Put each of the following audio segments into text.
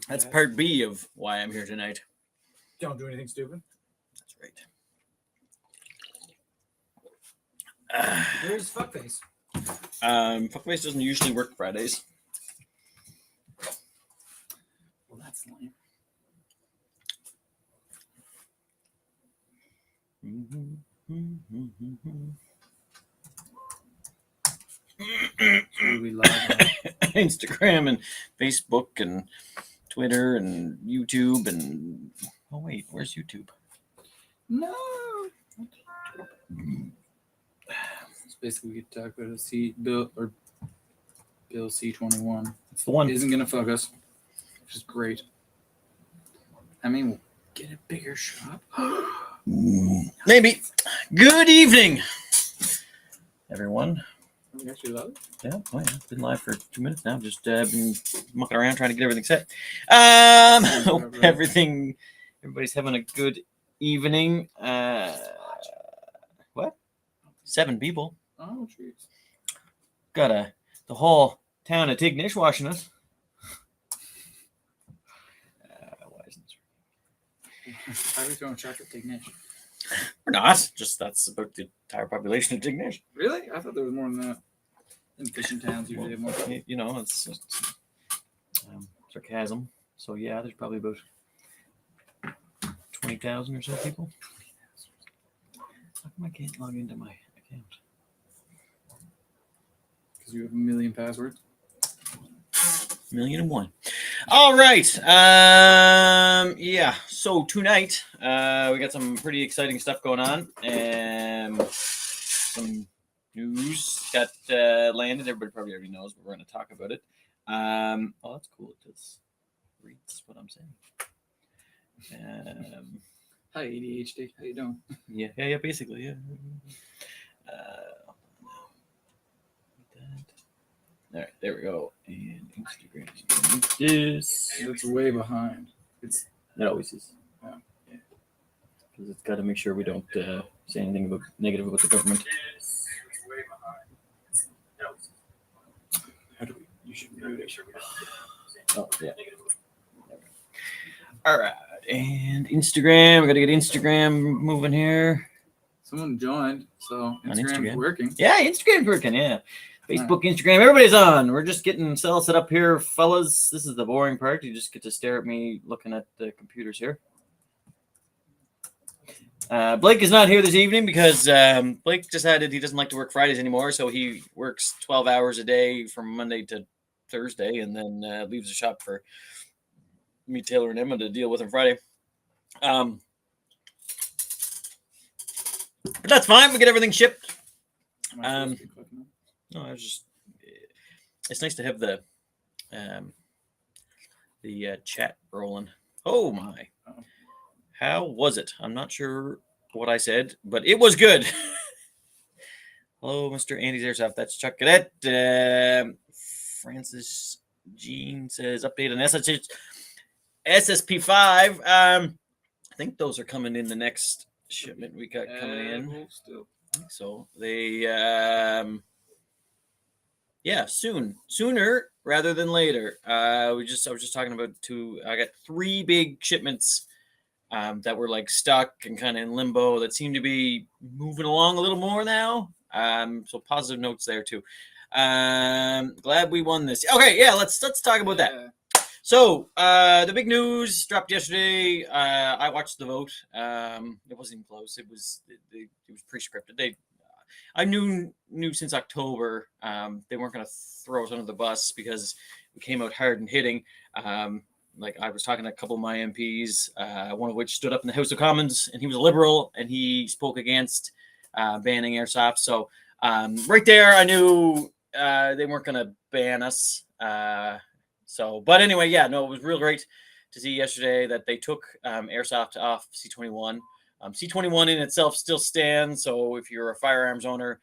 That's part B of why I'm here tonight. Don't do anything stupid. That's right. Where's Fuckface? Fuckface doesn't usually work Fridays. Well, that's lame. So we live on Instagram and Facebook and Twitter and YouTube and wait, where's YouTube? No. So basically, we could talk about Bill C-21. It's the one. Isn't gonna fuck us, which is great. I mean, we'll get a bigger shop. Maybe. Good evening, everyone. We actually love it. Yeah, oh yeah, been live for 2 minutes now. Just been mucking around trying to get everything set. Hope everybody's having a good evening. What? 7 people. Oh, jeez. Got the whole town of Tignish watching us. Why isn't this? Why are we throwing shots at Tignish? We're not. Just that's about the entire population of Tignish. Really? I thought there was more than that. In fishing towns, usually have more. You know, it's sarcasm. So yeah, there's probably about 20,000 or so people. How come I can't log into my account? Because you have 1 million passwords. 1,000,001. All right. Yeah. So tonight, we got some pretty exciting stuff going on. Some news got landed. Everybody probably already knows, but we're going to talk about it. Oh, that's cool. It just reads what I'm saying. Hi, ADHD. How you doing? Yeah. Basically, yeah. All right, there we go. And Instagram. This. It's way behind. It always is. Yeah. Because it's got to make sure we don't say anything about negative about the government. How do we? You should mute it. Oh, yeah. All right. And Instagram. We got to get Instagram moving here. Someone joined, so Instagram's working. Yeah, Instagram's working. Yeah. Facebook, Instagram, everybody's on. We're just getting set up here, fellas. This is the boring part. You just get to stare at me looking at the computers here. Blake is not here this evening because Blake decided he doesn't like to work Fridays anymore, so he works 12 hours a day from Monday to Thursday and then leaves the shop for me, Taylor, and Emma to deal with on Friday. But that's fine. We get everything shipped. No, it's nice to have the chat rolling. Oh my. How was it? I'm not sure what I said, but it was good. Hello, Mr. Andy's Airsoft. That's Chuck Cadet. Francis Jean says update on SSP5. I think those are coming in the next shipment we got coming in. Still. I think so. They sooner rather than later. I was just talking about I got 3 big shipments that were like stuck and kind of in limbo that seem to be moving along a little more now. So positive notes there too. Glad we won this. Okay, yeah, let's talk about that. So the big news dropped yesterday. I watched the vote. It wasn't even close. It was pre-scripted. I knew since October they weren't going to throw us under the bus because we came out hard and hitting. Like I was talking to a couple of my MPs, one of which stood up in the House of Commons, and he was a Liberal, and he spoke against banning airsoft. So right there, I knew they weren't going to ban us. But anyway, yeah, no, it was real great to see yesterday that they took airsoft off C-21. C-21 in itself still stands, so if you're a firearms owner,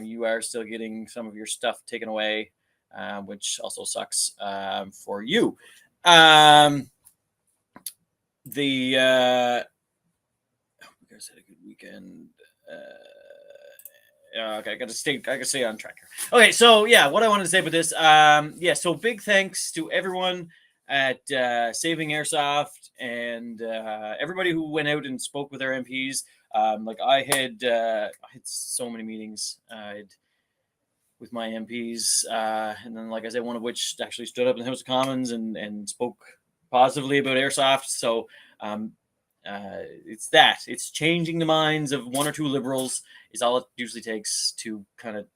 you are still getting some of your stuff taken away, which also sucks for you. You guys had a good weekend. Okay, I gotta stay on track here. Okay, so yeah, what I wanted to say about this, so big thanks to everyone at Saving Airsoft and everybody who went out and spoke with our MPs. Like I had so many meetings with my MPs, and then, like I said, one of which actually stood up in the House of Commons and spoke positively about airsoft. So it's changing the minds of one or two liberals is all it usually takes to kind of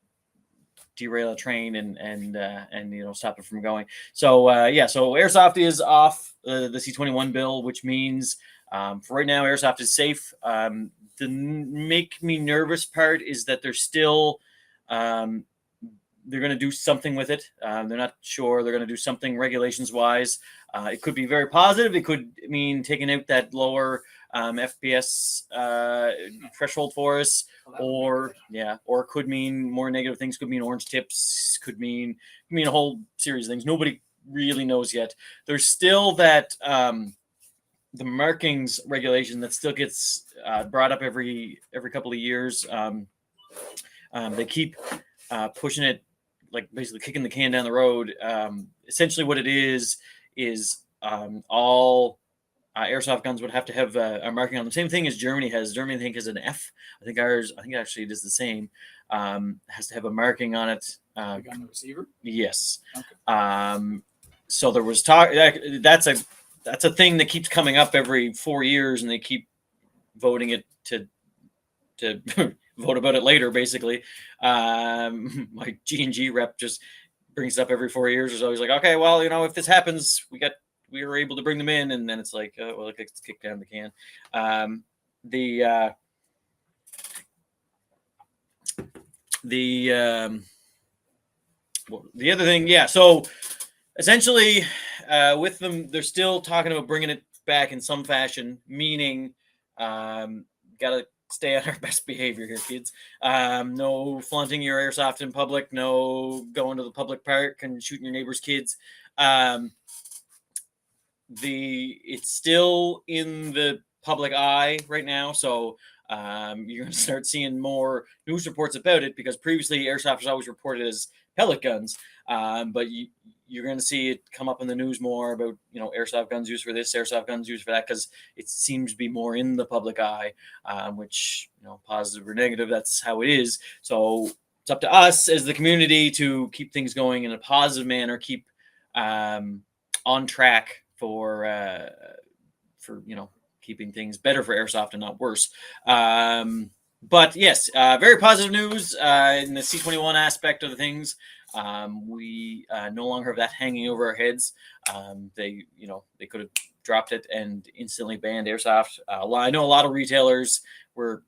derail a train and stop it from going. So so airsoft is off the C21 bill, which means for right now airsoft is safe. The make me nervous part is that they're still they're going to do something with it. They're not sure. They're going to do something regulations wise. It could be very positive. It could mean taking out that lower FPS threshold for us, or it could mean more negative things. Could mean orange tips. Could mean a whole series of things. Nobody really knows yet. There's still that the markings regulation that still gets brought up every couple of years. They keep pushing it, like basically kicking the can down the road. Essentially, what it is all airsoft guns would have to have a marking on them. Same thing as Germany has. Germany, I think, has an F. I think actually it is the same. Has to have a marking on it. On the receiver? Yes. Okay. So there was talk. That's a thing that keeps coming up every 4 years, and they keep voting it to vote about it later, basically. My G&G rep just brings it up every 4 years. Is always like, okay, well, if this happens, we were able to bring them in, and then it's like, well, it gets kicked down the can. The other thing, so essentially, with them, they're still talking about bringing it back in some fashion, meaning gotta stay on our best behavior here, kids. No flaunting your airsoft in public. No going to the public park and shooting your neighbor's kids. It's still in the public eye right now, so you're going to start seeing more news reports about it, because previously airsoft was always reported as pellet guns, but you're going to see it come up in the news more about airsoft guns used for this, airsoft guns used for that, because it seems to be more in the public eye, which positive or negative, that's how it is. So it's up to us as the community to keep things going in a positive manner, keep on track for keeping things better for airsoft and not worse. But yes, very positive news in the C21 aspect of the things. We no longer have that hanging over our heads. They could have dropped it and instantly banned airsoft. I know a lot of retailers were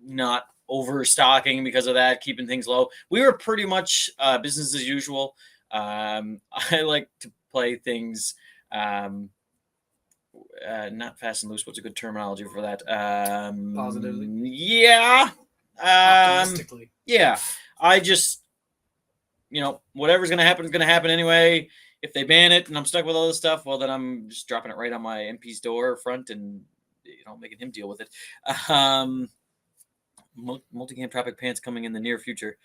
not overstocking because of that, keeping things low. We were pretty much business as usual. I like to play things not fast and loose. What's a good terminology for that? Positively. Yeah. Optimistically. Yeah. I just, whatever's going to happen is going to happen anyway. If they ban it and I'm stuck with all this stuff, well, then I'm just dropping it right on my MP's door front and, making him deal with it. Multi-cam Tropic Pants coming in the near future.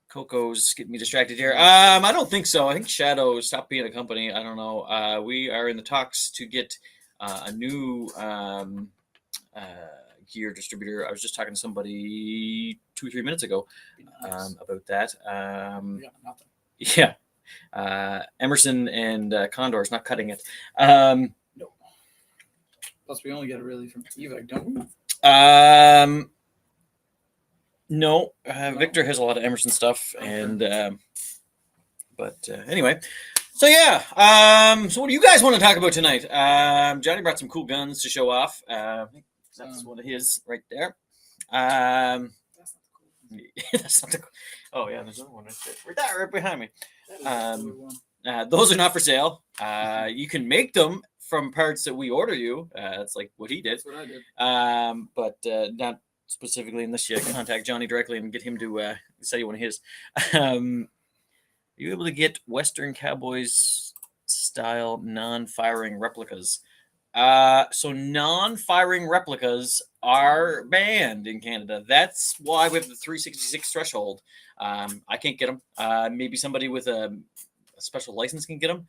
Coco's getting me distracted here. I don't think so. I think Shadow stopped being a company. I don't know. We are in the talks to get a new gear distributor. I was just talking to somebody 2 or 3 minutes ago about that. Yeah. Emerson and Condor's not cutting it. No. Plus, we only get it really from evac, don't we? No, Victor has a lot of Emerson stuff, and but anyway, so yeah. So what do you guys want to talk about tonight? Johnny brought some cool guns to show off. I think that's one of his right there. That's not the cool. Oh yeah, there's another one right there, right behind me. Those are not for sale. You can make them from parts that we order you. That's like what he did. That's what I did. But not specifically unless you contact Johnny directly and get him to sell you one of his. Are you able to get Western Cowboys style non-firing replicas? So non-firing replicas are banned in Canada. That's why we have the 366 threshold. I can't get them. Maybe somebody with a a special license can get them.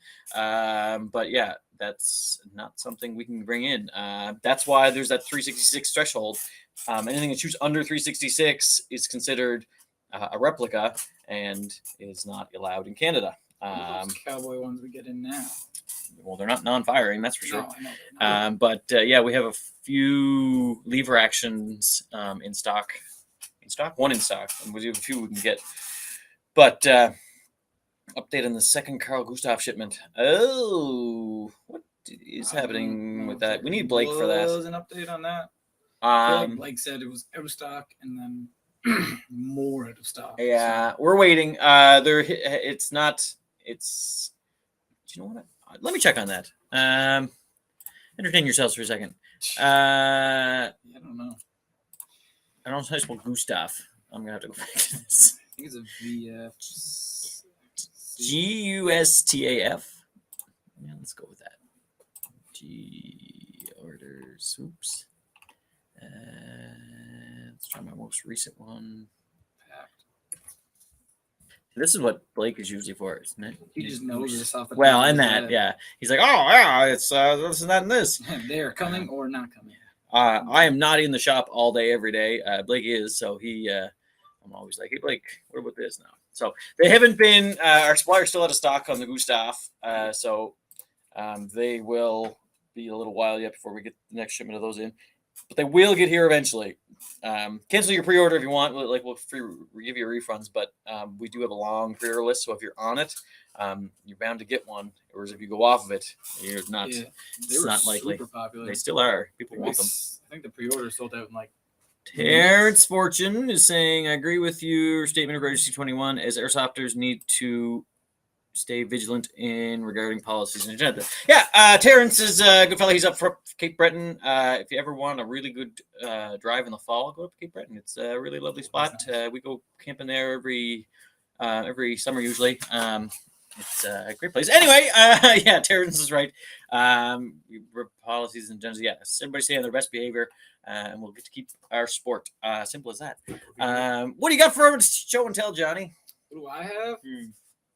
But yeah, that's not something we can bring in. That's why there's that 366 threshold. Anything that shoots under 366 is considered a replica and is not allowed in Canada. Those cowboy ones we get in now. Well, they're not non-firing, that's for sure. No, I know they're not. But yeah, we have a few lever actions in stock. One in stock, and we have a few we can get. But update on the second Carl Gustav shipment. Oh, what is happening with that? We need Blake for that. Was an update on that? I feel like Um, Blake said it was out of stock, and then more out of stock. yeah, we're waiting. It's not. It's. Do you know what? Let me check on that. Entertain yourselves for a second. I don't know. I don't know how to spell Gustav. I'm gonna have to go back to this. I think it's a VF. Gustaf. Yeah, let's go with that. G orders. Oops. Let's try my most recent one. This is what Blake is usually for, isn't it? He just knows this off the top Well, of and his that, head. yeah. He's like, oh, yeah, it's this and that and this. They are coming or not coming. I am not in the shop all day, every day. Blake is, so he. I'm always like, hey, Blake, what about this now? So they haven't been. Our supplier's still out of stock on the Gustav, so they will be a little while yet before we get the next shipment of those in. But they will get here eventually. Cancel your pre-order if you want. We'll give you refunds, but we do have a long pre-order list. So if you're on it, you're bound to get one. Whereas if you go off of it, you're not. Yeah, It's not likely. super popular. They still are. People want them. I think the pre-order sold out in like. Terrence Fortune is saying, I agree with your statement of Register 21 as airsofters need to stay vigilant in regarding policies and agenda. Yeah, Terrence is a good fellow. He's up for Cape Breton. If you ever want a really good drive in the fall, go up to Cape Breton. It's a really lovely spot. We go camping there every summer usually. It's a great place. Anyway, yeah, Terrence is right. Policies and agendas. Yes, everybody stay on their best behavior, and we'll get to keep our sport. Simple as that. What do you got for show and tell, Johnny? What do I have?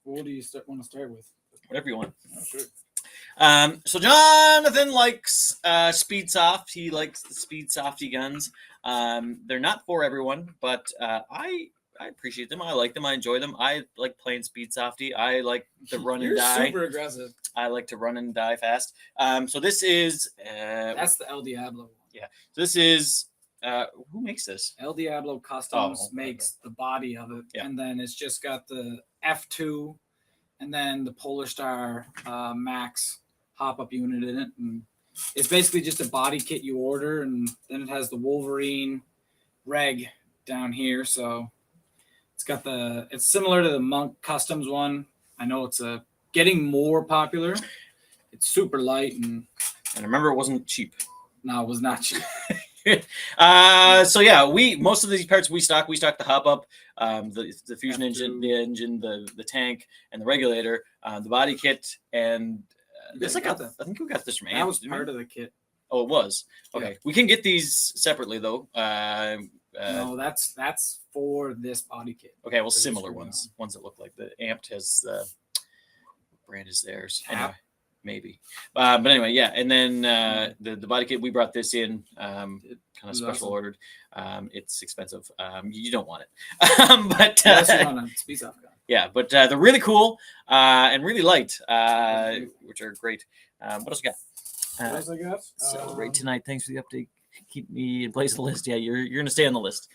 What do you want to start with? Whatever you want. Oh, sure. So Jonathan likes Speed Soft. He likes the Speed Softy guns. They're not for everyone, but I appreciate them. I like them. I enjoy them. I like playing Speed Softy. I like to run and You're die. super aggressive. I like to run and die fast. So this is That's the El Diablo one. Yeah. So this is who makes this? El Diablo Customs Oh, makes the body of it, Yeah. and then it's just got the F2, and then the Polar Star Max hop-up unit in it, and it's basically just a body kit you order, and then it has the Wolverine reg down here, so it's similar to the Monk Customs one. I know it's getting more popular. It's super light, and remember, it wasn't cheap. no, it was not cheap. So yeah, most of these parts we stock the hop up, the fusion engine, the tank, and the regulator, the body kit, and there's like I think we got this from That Amp, was didn't we? part of the kit. Oh, it was. Okay, Yeah. we can get these separately though. No, that's for this body kit. Okay, well, This similar is ones that look like the Amped has the brand is theirs. Tap. Anyway, maybe. But anyway, yeah. And then the body kit, we brought this in, kind of was special awesome. ordered. It's expensive. You don't want it. But Unless you want a Speed Soft gun. yeah, but they're really cool and really light, which are great. What else you got? What else I got? So right tonight. Thanks for the update. Keep me in place of the list. Yeah, you're gonna stay on the list.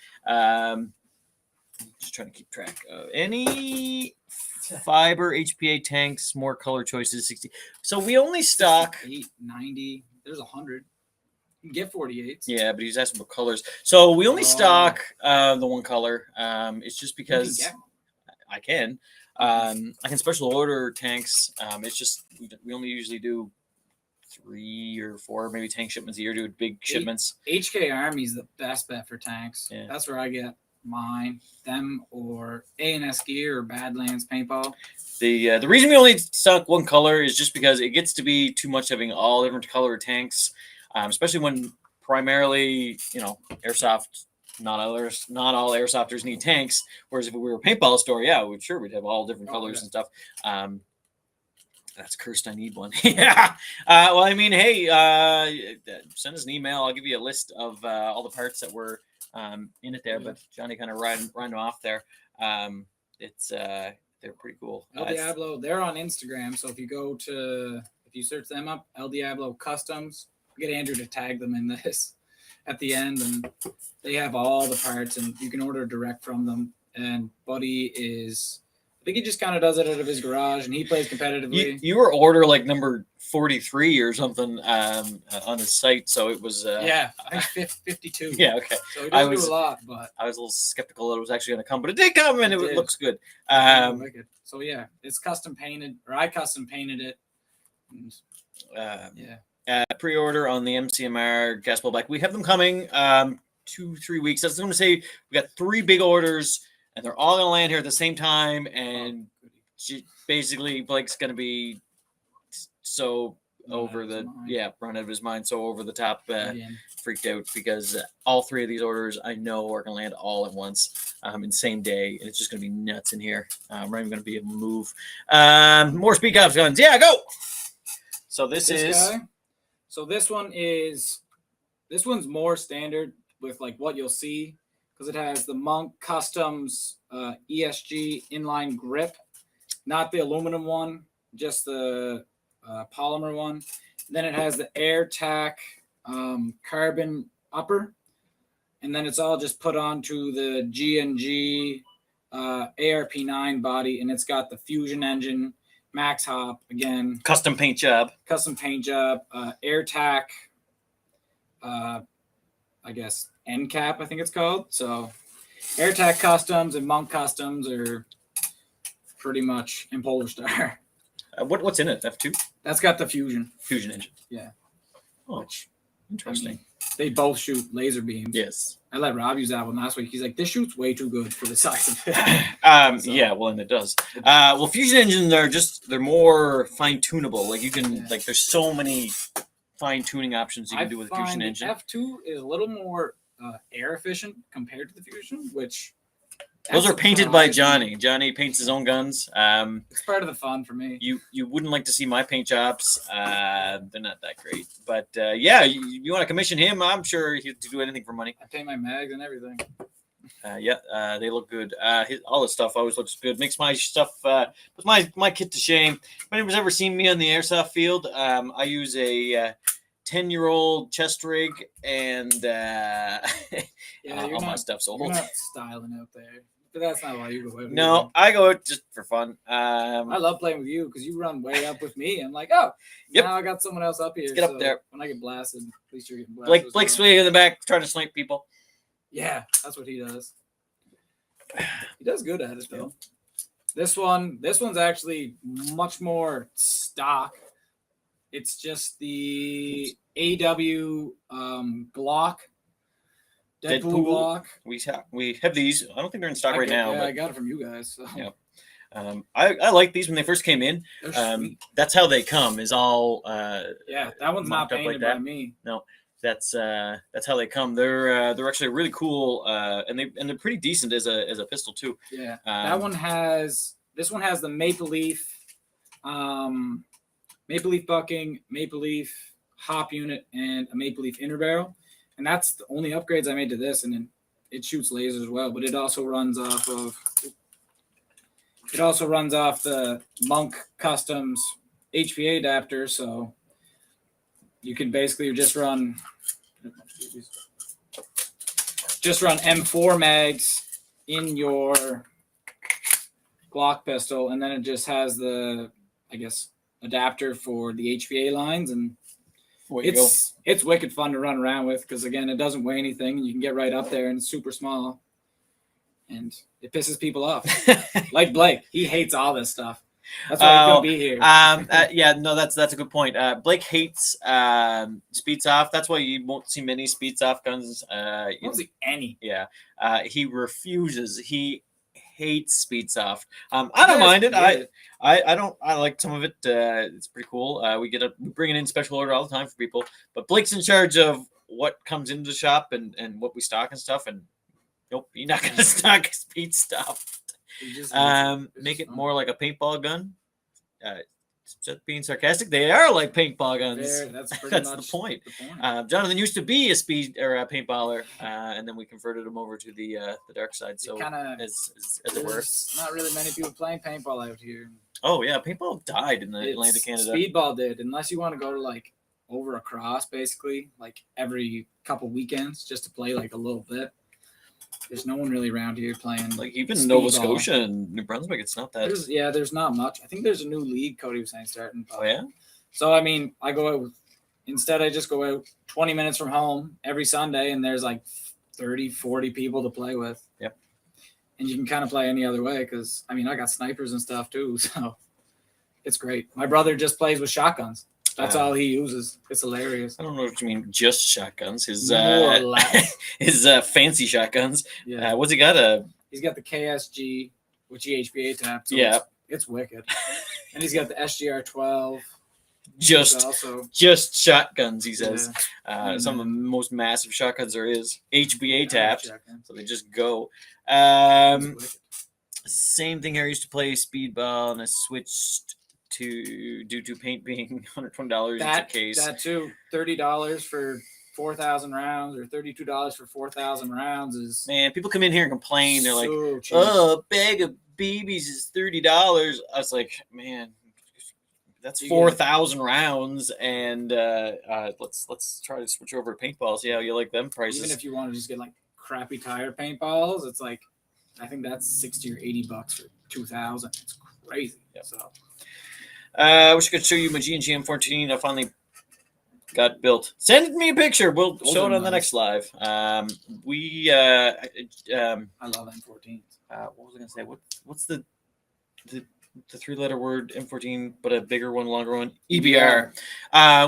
Just trying to keep track of any fiber HPA tanks, more color choices. 60. So we only stock 90. There's 100. You can get 48s. Yeah, but he's asking about colors. So we only Oh. stock the one color. It's just You can because get 'em. I can. I can special order tanks. It's just we only usually do 3 or 4 maybe tank shipments a year. Do big shipments. HK Army's the best bet for tanks. Yeah. That's where I get mine. Them or A&S Gear or Badlands Paintball. The reason we only stock one color is just because it gets to be too much having all different color tanks, especially when primarily airsoft. Not all airsofters need tanks. Whereas if we were a paintball store, yeah, we'd have all different colors and stuff. That's cursed. I need one. Yeah. Well, I mean, hey, send us an email. I'll give you a list of all the parts that were in it there. Yeah. But Johnny kind of ran off there. It's they're pretty cool. El Diablo, they're on Instagram. So if you search them up, El Diablo Customs, get Andrew to tag them in this at the end, and they have all the parts, and you can order direct from them. And Buddy I think he just kind of does it out of his garage, and he plays competitively. You were order like number 43 or something on his site, so it was. Yeah, I think 52. Yeah, okay. So he doesn't do a lot, but I was a little skeptical that it was actually going to come, but it did come, and it looks good. So yeah, it's custom painted, or I custom painted it. And, yeah. Pre-order on the MCMR Gaspol bike. We have them coming 2-3 weeks. That's going to say we got 3 big orders, and they're all going to land here at the same time. And basically, Blake's going to be run out of his mind, so over the top, freaked out because all 3 of these orders I know are going to land all at once in same day, and it's just going to be nuts in here. We're not even going to be able to move. More Speed Cops guns. Yeah, go. So this one's more standard with like what you'll see, because it has the Monk Customs ESG inline grip, not the aluminum one, just the polymer one. Then it has the AirTac carbon upper, and then it's all just put onto the G&G ARP9 body, and it's got the Fusion engine, max hop again, custom paint job, AirTac, I guess end cap, I think it's called. So AirTac Customs and Monk Customs are pretty much in Polar Star. What's in it? F2? That's got the Fusion engine. Yeah. Oh, interesting. I mean, they both shoot laser beams. Yes. I let Rob use that one last week. He's like, this shoots way too good for the size of it. Yeah, well, and it does. Well, Fusion engines they're more fine tunable. Like you can there's so many fine tuning options you can do with a Fusion engine. F2 is a little more air efficient compared to the Fusion, which those are painted by Johnny. Johnny paints his own guns. It's part of the fun for me. You wouldn't like to see my paint jobs. They're not that great. But you want to commission him, I'm sure he'd do anything for money. I paint my mags and everything. They look good. All this stuff always looks good. Makes my stuff, puts my kit to shame. If anyone's ever seen me on the airsoft field, I use a 10-year-old chest rig and all my stuff's old. You're not styling out there. But that's not why you go out. No, I go out just for fun. I love playing with you because you run way up with me. I'm like, now I got someone else up here. Let's get up there. When I get blasted, at least you're getting blasted. Blake's way in the back trying to snipe people. Yeah, that's what he does. He does good at it though. This one's actually much more stock. It's just the AW Glock. Deadpool Glock. We have these. I don't think they're in stock right now. Yeah, I got it from you guys. So. Yeah. I like these when they first came in. That's how they come. Is all. That one's not painted by me. No, that's how they come. They're actually really cool. And they're pretty decent as a pistol too. Yeah. This one has the Maple Leaf bucking, Maple Leaf hop unit, and a Maple Leaf inner barrel. And that's the only upgrades I made to this, and then it shoots lasers as well. But it also runs off the Monk Customs HPA adapter, so you can basically just run M4 mags in your Glock pistol, and then it just has the, I guess, adapter for the HPA lines, and it's wicked fun to run around with because, again, it doesn't weigh anything, and you can get right up there, and it's super small, and it pisses people off. Like Blake, he hates all this stuff. That's why he couldn't be here. That's a good point. Blake hates speed soft. That's why you won't see many speed soft guns. You won't see any. Yeah. He refuses. He hates speed soft. I don't mind it. I don't. I like some of it. It's pretty cool. We bring it in special order all the time for people. But Blake's in charge of what comes into the shop and what we stock and stuff. And nope, you're not gonna stock speed stuff. Make it more like a paintball gun. being sarcastic, they are like paintball guns. That's pretty That's much the point. The point. Jonathan used to be a speed or a paintballer, and then we converted him over to the dark side. So as it were, there's not really many people playing paintball out here. Oh yeah, paintball died in Atlantic Canada. Speedball did, unless you want to go to like over across, basically, like every couple weekends, just to play like a little bit. There's no one really around here playing. Like even Nova Scotia and New Brunswick, it's not that. There's not much. I think there's a new league, Cody was saying, starting. Oh yeah. So I mean, I go out. Instead, I just go out 20 minutes from home every Sunday, and there's like 30, 40 people to play with. Yep. And you can kind of play any other way because, I mean, I got snipers and stuff too, so it's great. My brother just plays with shotguns. That's all he uses. It's hilarious. I don't know what you mean, just shotguns. His more or less. His fancy shotguns. Yeah. What's he got? He's got the KSG with GHBA tap. So yeah. It's wicked. And he's got the SGR 12. Just shotguns, he says. Yeah. Some of the most massive shotguns there is. HBA tapped. So they just go. Same thing here. I used to play speedball and I switched due to paint being $120 each case. That too. $30 for 4,000 rounds or $32 for 4,000 rounds is. Man, people come in here and complain. They're like, cheap. "Oh, a bag of BBs is $30." I was like, man, that's 4,000 rounds, and let's try to switch over to paintballs. See how you like them prices. Even if you want to just get like crappy tire paintballs, it's like I think that's $60 or $80 for 2,000. It's crazy. Yep. So. I wish I could show you my G&G M14. I finally got built. Send me a picture. We'll show it on the next live. I love M14s. What was I gonna say? What's the 3-letter word M14, but a bigger one, longer one? EBR.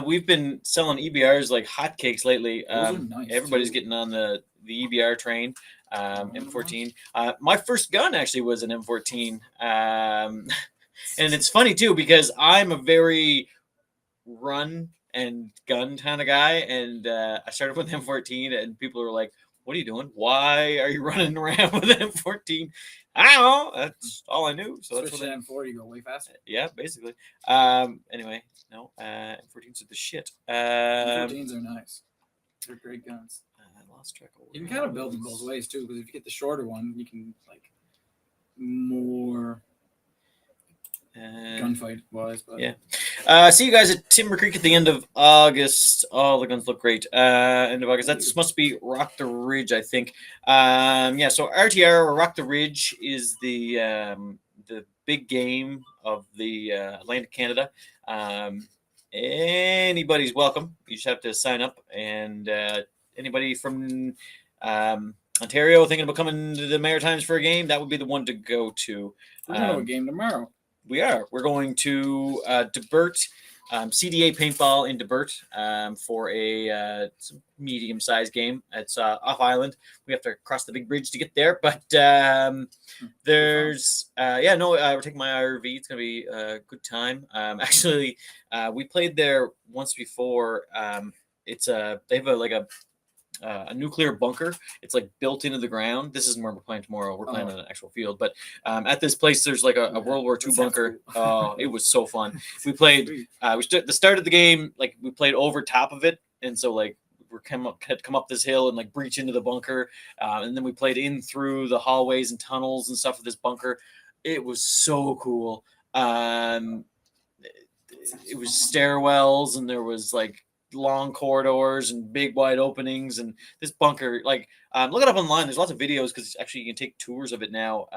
We've been selling EBRs like hotcakes lately. Nice everybody's getting on the EBR train. M14. My first gun actually was an M14. And it's funny too because I'm a very run and gun kind of guy, and I started with M14, and people are like, "What are you doing? Why are you running around with an M14?" I don't know. That's all I knew. So that's what M4, you go way faster. Yeah, basically. Anyway, no, M14s are the shit. M14s are nice. They're great guns. I lost track of. You can kind of build them both ways too, because if you get the shorter one, you can like more. Gunfight wise, but yeah. See you guys at Timber Creek at the end of August. Oh, the guns look great. End of August. That must be Rock the Ridge, I think. So RTR or Rock the Ridge is the big game of the Atlantic Canada. Anybody's welcome. You just have to sign up, and anybody from Ontario thinking about coming to the Maritimes for a game, that would be the one to go to. We're going to a game tomorrow. We are. We're going to Debert, CDA Paintball in Debert for a medium-sized game. It's off island. We have to cross the big bridge to get there, but there's we're taking my RV. It's gonna be a good time. Actually, we played there once before. They have a nuclear bunker. It's like built into the ground. This isn't where we're playing tomorrow. We're playing on an actual field, but at this place there's like a World War II bunker. Cool. Oh, it was so fun. We played the start of the game, like we played over top of it, and so like had come up this hill and like breach into the bunker, and then we played in through the hallways and tunnels and stuff of this bunker. It was so cool. It was stairwells, and there was like long corridors and big wide openings, and this bunker, like look it up online. There's lots of videos because actually you can take tours of it now.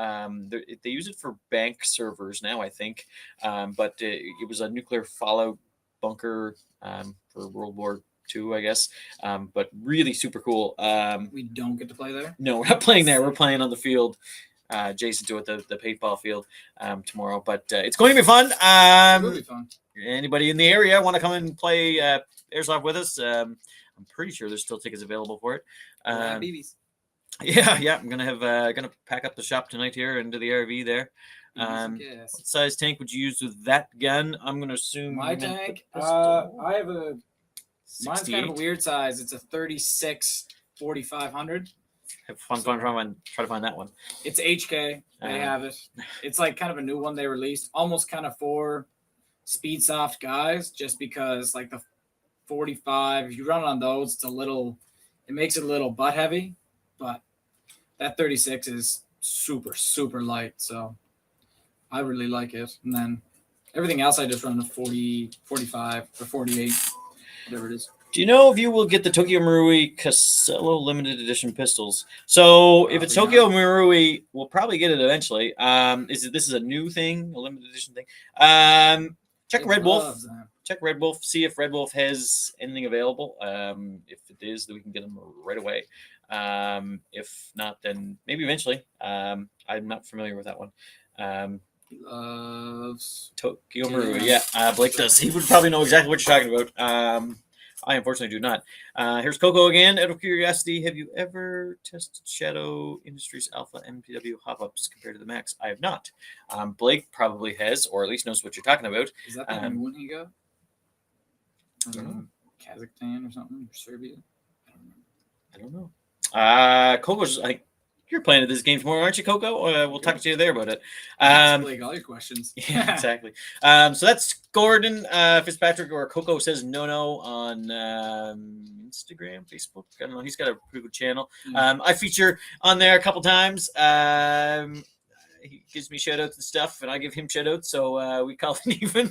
They use it for bank servers now, I think, but it was a nuclear fallout bunker for World War II, I guess, but really super cool. We don't get to play there? No, we're not playing there. We're playing on the field. Jason do it the paintball field tomorrow, but it's going to be fun. It will be fun. Anybody in the area want to come and play airsoft with us? I'm pretty sure there's still tickets available for it. BBs. Yeah. I'm gonna pack up the shop tonight here into the RV there. What size tank would you use with that gun? I'm gonna assume my tank. I have a. 68. Mine's kind of a weird size. It's a 36 4500. Have fun trying to find that one. It's HK. They have it. It's like kind of a new one they released, almost kind of for speed soft guys, just because like the 45, if you run on those, it makes it a little butt heavy, but that 36 is super, super light. So I really like it. And then everything else, I just run a 40, 45, or 48, whatever it is. Do you know if you will get the Tokyo Marui Casello limited edition pistols? So if it's Probably Tokyo Marui, we'll probably get it eventually. This is a new thing, a limited edition thing? Check It Red Wolf. loves them. Check Red Wolf. See if Red Wolf has anything available. If it is, then we can get them right away. If not, then maybe eventually. I'm not familiar with that one. He loves Tokyo Marui. Yeah, Blake does. He would probably know exactly what you're talking about. I unfortunately do not. Here's Coco again. Out of curiosity, have you ever tested Shadow Industries Alpha MPW hop-ups compared to the Max? I have not. Blake probably has, or at least knows what you're talking about. Is that the new one he got? I don't know. Kazakhstan or something? Or Serbia? I don't know. Coco's like, you're playing at this game tomorrow, aren't you, Coco? We'll talk to you there about it. Blake, all your questions. Yeah, exactly. So that's Gordon Fitzpatrick, or Coco Says No on Instagram, Facebook. I don't know. He's got a pretty good channel. I feature on there a couple times. He gives me shout outs and stuff, and I give him shout outs. So we call it even.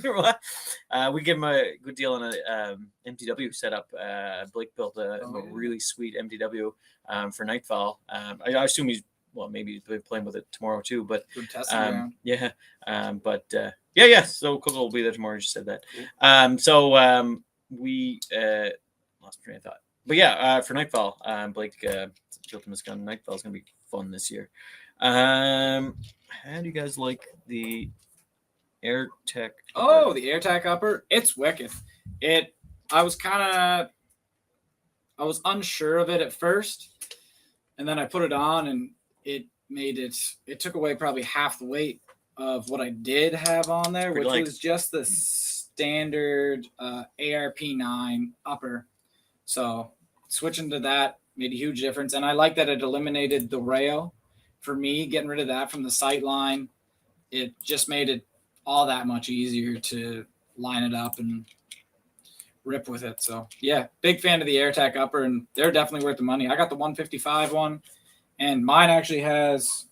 We give him a good deal on a MTW setup. Blake built a really sweet MTW for Nightfall. I assume maybe he's been playing with it tomorrow too. But Good testing ground. yeah. Yeah. So Coco will be there tomorrow. I just said that. We lost my train of thought. But yeah, for Nightfall, Blake built him this gun. Nightfall is going to be fun this year. How do you guys like the AirTech? Oh, the AirTech upper. It's wicked. I was unsure of it at first, and then I put it on, and it took away probably half the weight of what I did have on there, which was just the standard ARP9 upper. So switching to that made a huge difference, and I like that it eliminated the rail. For me, getting rid of that from the sight line, it just made it all that much easier to line it up and rip with it. So yeah, big fan of the AirTech upper, and they're definitely worth the money. I got the 155 one, and mine actually has.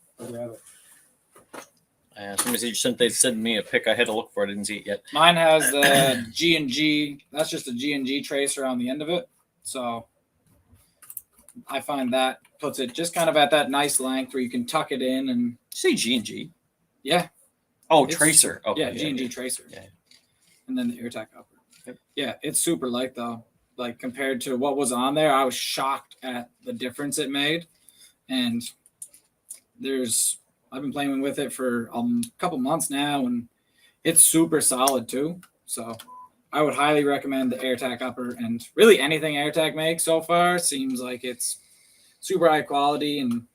Somebody sent me a pic. I had to look for it. I didn't see it yet. Mine has the G&G. That's just a G&G tracer on the end of it. So I find that puts it just kind of at that nice length where you can tuck it in. And say G&G. Yeah. Oh, tracer. Okay. Yeah, G&G tracer. Yeah. And then the AirTech upper. Yep. Yeah, it's super light though. Like compared to what was on there, I was shocked at the difference it made. And I've been playing with it for a couple months now, and it's super solid too. So I would highly recommend the AirTech upper, and really anything AirTech makes so far seems like it's super high quality, and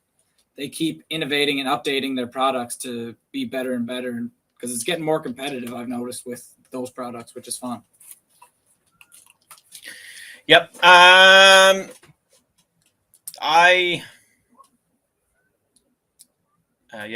they keep innovating and updating their products to be better and better, because it's getting more competitive, I've noticed, with those products, which is fun. Yep.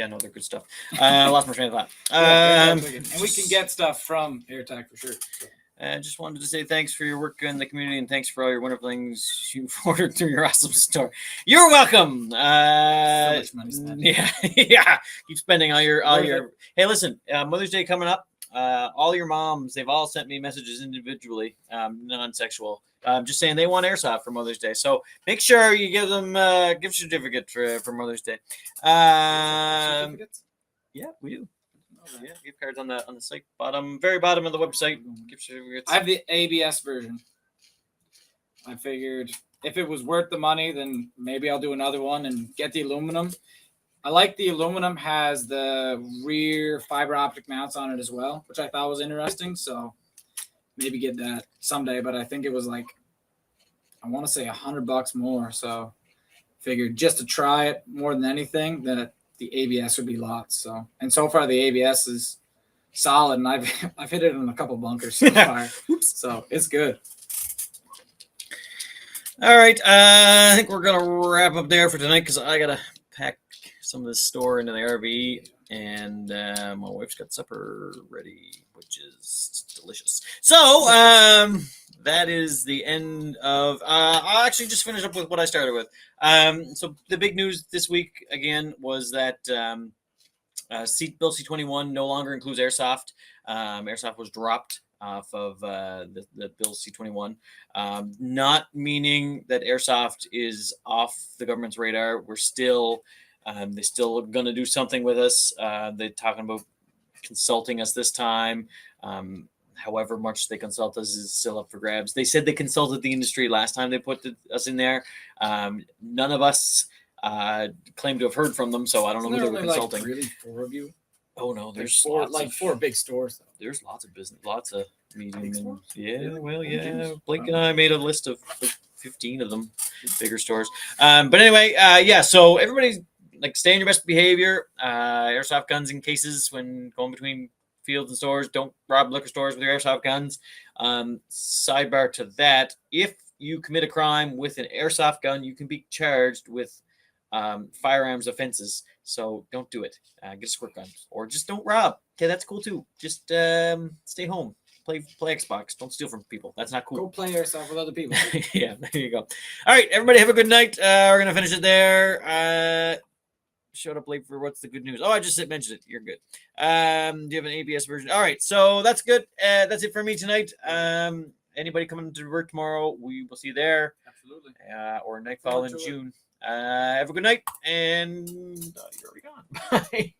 No, they're good stuff. I lost my train of thought. And we can get stuff from AirTech for sure. So. I just wanted to say thanks for your work in the community, and thanks for all your wonderful things you've ordered through your awesome store. You're welcome. So much money spent. Yeah. Keep spending all your. Hey, listen, Mother's Day coming up. All your moms, they've all sent me messages individually, non-sexual, just saying they want airsoft for Mother's Day. So make sure you give them a gift certificate for Mother's Day. Yeah, we do. Yeah, gift cards on the site very bottom of the website. Gift certificates. I have the ABS version. I figured if it was worth the money, then maybe I'll do another one and get the aluminum. I like the aluminum has the rear fiber optic mounts on it as well, which I thought was interesting. So maybe get that someday. But I think it was like, I want to say $100 more. So figured just to try it more than anything, that the ABS would be lots. So, and so far the ABS is solid, and I've hit it in a couple bunkers so far. So it's good. All right, I think we're gonna wrap up there for tonight because I gotta pack some of this store into the RV. and my wife's got supper ready, which is delicious. So that is the end of. I'll actually just finish up with what I started with. So the big news this week again was that Bill C-21 no longer includes airsoft. Airsoft was dropped off of the Bill C-21, not meaning that airsoft is off the government's radar. We're still, they're still going to do something with us. They're talking about consulting us this time. However much they consult us is still up for grabs. They said they consulted the industry last time they put us in there. None of us claim to have heard from them, so I don't know who they were consulting. Really, 4 of you? Oh no, there's four, like 4 big stores. Though. There's lots of business, lots of medium. Big stores? Yeah, Really? well, yeah. Jeez. Blake and I made a list of like 15 of them, bigger stores. But anyway, yeah. So everybody's like, stay in your best behavior. Airsoft guns in cases when going between fields and stores. Don't rob liquor stores with your airsoft guns. Sidebar to that: if you commit a crime with an airsoft gun, you can be charged with firearms offenses. So don't do it. Get a squirt gun, or just don't rob. Okay, that's cool too. Just stay home, play Xbox. Don't steal from people. That's not cool. Go play airsoft with other people. Yeah, there you go. All right, everybody, have a good night. We're gonna finish it there. Showed up late for what's the good news? Oh, I just mentioned it. You're good. Do you have an ABS version? All right, so that's good. That's it for me tonight. Anybody coming to work tomorrow? We will see you there. Absolutely. Or Nightfall in June. Have a good night, and you're already gone. Bye.